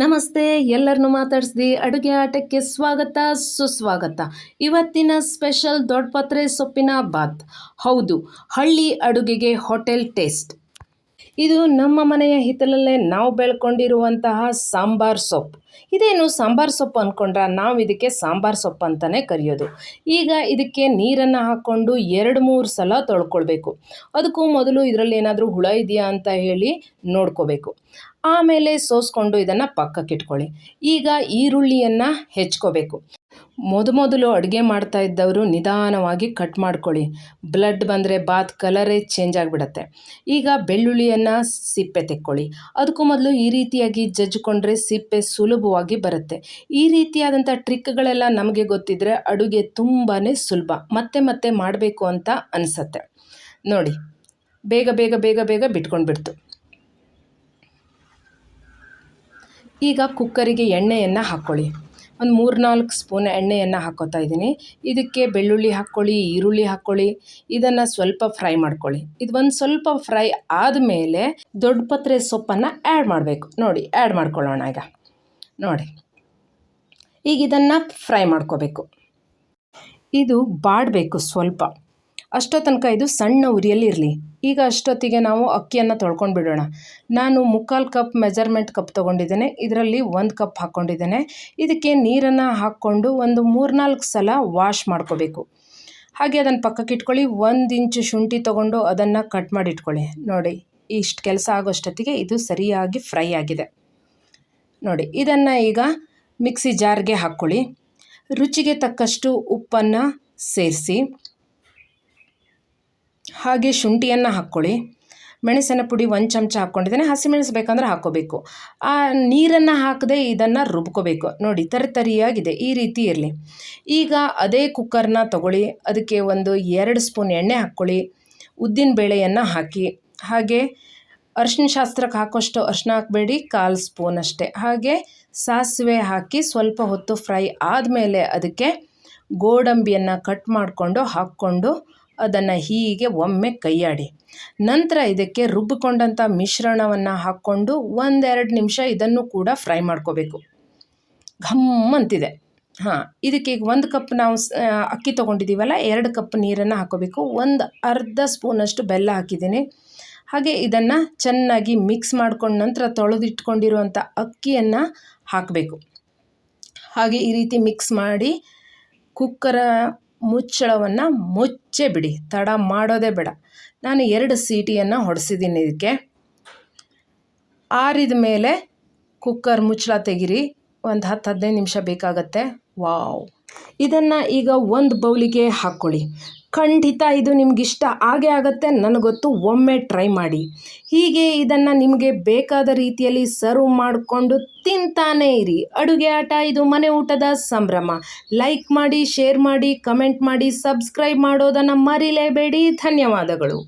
ನಮಸ್ತೆ, ಎಲ್ಲರನ್ನು ಮಾತಾಡಿಸ್ದಿ ಅಡುಗೆ ಆಟಕ್ಕೆ ಸ್ವಾಗತ ಸುಸ್ವಾಗತ. ಇವತ್ತಿನ ಸ್ಪೆಷಲ್ ದೊಡ್ಡಪತ್ರೆ ಸೊಪ್ಪಿನ ಬಾತ್. ಹೌದು, ಹಳ್ಳಿ ಅಡುಗೆಗೆ ಹೋಟೆಲ್ ಟೇಸ್ಟ್. ಇದು ನಮ್ಮ ಮನೆಯ ಹಿತ್ತಲಲ್ಲೇ ನಾವು ಬೆಳ್ಕೊಂಡಿರುವಂತಹ ಸಾಂಬಾರ್ ಸೊಪ್ಪು. ಇದೇನು ಸಾಂಬಾರ್ ಸೊಪ್ಪು ಅಂದ್ಕೊಂಡ್ರೆ ನಾವು ಇದಕ್ಕೆ ಸಾಂಬಾರ್ ಸೊಪ್ಪು ಅಂತಲೇ ಕರೆಯೋದು. ಈಗ ಇದಕ್ಕೆ ನೀರನ್ನು ಹಾಕ್ಕೊಂಡು 2-3 ಸಲ ತೊಳ್ಕೊಳ್ಬೇಕು. ಅದಕ್ಕೂ ಮೊದಲು ಇದರಲ್ಲಿ ಏನಾದರೂ ಹುಳ ಇದೆಯಾ ಅಂತ ಹೇಳಿ ನೋಡ್ಕೋಬೇಕು. ಆಮೇಲೆ ಸೋಸ್ಕೊಂಡು ಇದನ್ನು ಪಕ್ಕಕ್ಕೆ ಇಟ್ಕೊಳ್ಳಿ. ಈಗ ಈರುಳ್ಳಿಯನ್ನು ಹೆಚ್ಕೋಬೇಕು. ಮೊದಲು ಅಡುಗೆ ಮಾಡ್ತಾ ಇದ್ದವರು ನಿಧಾನವಾಗಿ ಕಟ್ ಮಾಡ್ಕೊಳ್ಳಿ. ಬ್ಲಡ್ ಬಂದರೆ ಬಾತ್ ಕಲರೇ ಚೇಂಜ್ ಆಗಿಬಿಡತ್ತೆ. ಈಗ ಬೆಳ್ಳುಳ್ಳಿಯನ್ನು ಸಿಪ್ಪೆ ತೆಕ್ಕೊಳ್ಳಿ. ಅದಕ್ಕೂ ಮೊದಲು ಈ ರೀತಿಯಾಗಿ ಜಜ್ಜಿಕೊಂಡ್ರೆ ಸಿಪ್ಪೆ ಸುಲಭವಾಗಿ ಬರುತ್ತೆ. ಈ ರೀತಿಯಾದಂಥ ಟ್ರಿಕ್ಗಳೆಲ್ಲ ನಮಗೆ ಗೊತ್ತಿದ್ದರೆ ಅಡುಗೆ ತುಂಬಾ ಸುಲಭ, ಮತ್ತೆ ಮಾಡಬೇಕು ಅಂತ ಅನಿಸತ್ತೆ. ನೋಡಿ, ಬೇಗ ಬಿಟ್ಕೊಂಡ್ಬಿಡ್ತು. ಈಗ ಕುಕ್ಕರಿಗೆ ಎಣ್ಣೆಯನ್ನು ಹಾಕ್ಕೊಳ್ಳಿ. ಒಂದು 3-4 ಸ್ಪೂನ್ ಎಣ್ಣೆಯನ್ನು ಹಾಕ್ಕೋತಾ ಇದ್ದೀನಿ. ಇದಕ್ಕೆ ಬೆಳ್ಳುಳ್ಳಿ ಹಾಕ್ಕೊಳ್ಳಿ, ಈರುಳ್ಳಿ ಹಾಕ್ಕೊಳ್ಳಿ. ಇದನ್ನು ಸ್ವಲ್ಪ ಫ್ರೈ ಮಾಡ್ಕೊಳ್ಳಿ. ಇದು ಒಂದು ಸ್ವಲ್ಪ ಫ್ರೈ ಆದಮೇಲೆ ದೊಡ್ಡಪತ್ರೆ ಸೊಪ್ಪನ್ನು ಆ್ಯಡ್ ಮಾಡಬೇಕು. ನೋಡಿ, ಆ್ಯಡ್ ಮಾಡ್ಕೊಳ್ಳೋಣ ಈಗ. ನೋಡಿ, ಈಗ ಇದನ್ನು ಫ್ರೈ ಮಾಡ್ಕೋಬೇಕು. ಇದು ಬಾಡಬೇಕು ಸ್ವಲ್ಪ. ಅಷ್ಟೊತ್ತನಕ ಇದು ಸಣ್ಣ ಉರಿಯಲ್ಲಿ ಇರಲಿ. ಈಗ ಅಷ್ಟೊತ್ತಿಗೆ ನಾವು ಅಕ್ಕಿಯನ್ನು ತೊಳ್ಕೊಂಡು ಬಿಡೋಣ. ನಾನು 3/4 ಕಪ್ ಮೆಜರ್ಮೆಂಟ್ ಕಪ್ ತೊಗೊಂಡಿದ್ದೇನೆ. ಇದರಲ್ಲಿ 1 ಕಪ್ ಹಾಕ್ಕೊಂಡಿದ್ದೇನೆ. ಇದಕ್ಕೆ ನೀರನ್ನು ಹಾಕ್ಕೊಂಡು ಒಂದು 3-4 ಸಲ ವಾಶ್ ಮಾಡ್ಕೋಬೇಕು. ಹಾಗೆ ಅದನ್ನು ಪಕ್ಕಕ್ಕೆ ಇಟ್ಕೊಳ್ಳಿ. 1 ಇಂಚು ಶುಂಠಿ ತೊಗೊಂಡು ಅದನ್ನು ಕಟ್ ಮಾಡಿ ಇಟ್ಕೊಳ್ಳಿ. ನೋಡಿ, ಇಷ್ಟು ಕೆಲಸ ಆಗೋಷ್ಟೊತ್ತಿಗೆ ಇದು ಸರಿಯಾಗಿ ಫ್ರೈ ಆಗಿದೆ. ನೋಡಿ, ಇದನ್ನು ಈಗ ಮಿಕ್ಸಿ ಜಾರ್ಗೆ ಹಾಕ್ಕೊಳ್ಳಿ. ರುಚಿಗೆ ತಕ್ಕಷ್ಟು ಉಪ್ಪನ್ನು ಸೇರಿಸಿ, ಹಾಗೆ ಶುಂಠಿಯನ್ನು ಹಾಕ್ಕೊಳ್ಳಿ. ಮೆಣಸಿನ ಪುಡಿ 1 ಚಮಚ ಹಾಕ್ಕೊಂಡಿದ್ದೇನೆ. ಹಸಿಮೆಣಸು ಬೇಕಂದ್ರೆ ಹಾಕ್ಕೋಬೇಕು. ಆ ನೀರನ್ನು ಹಾಕದೆ ಇದನ್ನು ರುಬ್ಕೋಬೇಕು. ನೋಡಿ, ತರಿಯಾಗಿದೆ, ಈ ರೀತಿ ಇರಲಿ. ಈಗ ಅದೇ ಕುಕ್ಕರ್ನ ತಗೊಳ್ಳಿ. ಅದಕ್ಕೆ ಒಂದು 2 ಸ್ಪೂನ್ ಎಣ್ಣೆ ಹಾಕ್ಕೊಳ್ಳಿ. ಉದ್ದಿನ ಬೇಳೆಯನ್ನು ಹಾಕಿ, ಹಾಗೆ ಅರಿಶಿನ ಶಾಸ್ತ್ರಕ್ಕೆ ಹಾಕೋಷ್ಟು ಅರಿಶಿನ ಹಾಕಬೇಡಿ, 1/4 ಸ್ಪೂನ್ ಅಷ್ಟೇ. ಹಾಗೆ ಸಾಸಿವೆ ಹಾಕಿ ಸ್ವಲ್ಪ ಹೊತ್ತು ಫ್ರೈ ಆದಮೇಲೆ ಅದಕ್ಕೆ ಗೋಡಂಬಿಯನ್ನು ಕಟ್ ಮಾಡಿಕೊಂಡು ಹಾಕ್ಕೊಂಡು ಅದನ್ನು ಹೀಗೆ ಒಮ್ಮೆ ಕೈಯಾಡಿ. ನಂತರ ಇದಕ್ಕೆ ರುಬ್ಬಿಕೊಂಡಂಥ ಮಿಶ್ರಣವನ್ನು ಹಾಕ್ಕೊಂಡು 1-2 ನಿಮಿಷ ಇದನ್ನು ಕೂಡ ಫ್ರೈ ಮಾಡ್ಕೋಬೇಕು. ಘಮ್ ಅಂತಿದೆ. ಇದಕ್ಕೆ ಈಗ 1 ಕಪ್ ನಾವು ಅಕ್ಕಿ ತೊಗೊಂಡಿದ್ದೀವಲ್ಲ, 2 ಕಪ್ ನೀರನ್ನು ಹಾಕ್ಕೋಬೇಕು. ಒಂದು ಅರ್ಧ ಸ್ಪೂನಷ್ಟು ಬೆಲ್ಲ ಹಾಕಿದ್ದೀನಿ. ಹಾಗೆ ಇದನ್ನು ಚೆನ್ನಾಗಿ ಮಿಕ್ಸ್ ಮಾಡ್ಕೊಂಡು ನಂತರ ತೊಳೆದಿಟ್ಕೊಂಡಿರುವಂಥ ಅಕ್ಕಿಯನ್ನು ಹಾಕಬೇಕು. ಹಾಗೆ ಈ ರೀತಿ ಮಿಕ್ಸ್ ಮಾಡಿ ಕುಕ್ಕರ ಮುಚ್ಚಳವನ್ನು ಮುಚ್ಚೇ ಬಿಡಿ. ತಡ ಮಾಡೋದೇ ಬೇಡ. ನಾನು 2 ಸೀಟಿಯನ್ನು ಹೊಡೆಸಿದ್ದೀನಿ. ಇದಕ್ಕೆ ಆರಿದ ಮೇಲೆ ಕುಕ್ಕರ್ ಮುಚ್ಚಳ ತೆಗಿರಿ. ಒಂದು 10-15 ನಿಮಿಷ ಬೇಕಾಗತ್ತೆ. ವಾವ್! ಇದನ್ನು ಈಗ ಒಂದು ಬೌಲಿಗೆ ಹಾಕ್ಕೊಳ್ಳಿ. ಖಂಡಿತ ಇದು ನಿಮಗಿಷ್ಟ ಆಗೇ ಆಗುತ್ತೆ, ನನಗೊತ್ತು. ಒಮ್ಮೆ ಟ್ರೈ ಮಾಡಿ. ಹೀಗೆ ಇದನ್ನು ನಿಮಗೆ ಬೇಕಾದ ರೀತಿಯಲ್ಲಿ ಸರ್ವ್ ಮಾಡಿಕೊಂಡು ತಿಂತಾನೇ ಇರಿ. ಅಡುಗೆ ಆಟ ಇದು ಮನೆ ಊಟದ ಸಂಭ್ರಮ. ಲೈಕ್ ಮಾಡಿ, ಶೇರ್ ಮಾಡಿ, ಕಮೆಂಟ್ ಮಾಡಿ, ಸಬ್ಸ್ಕ್ರೈಬ್ ಮಾಡೋದನ್ನು ಮರಿಲೇಬೇಡಿ. ಧನ್ಯವಾದಗಳು.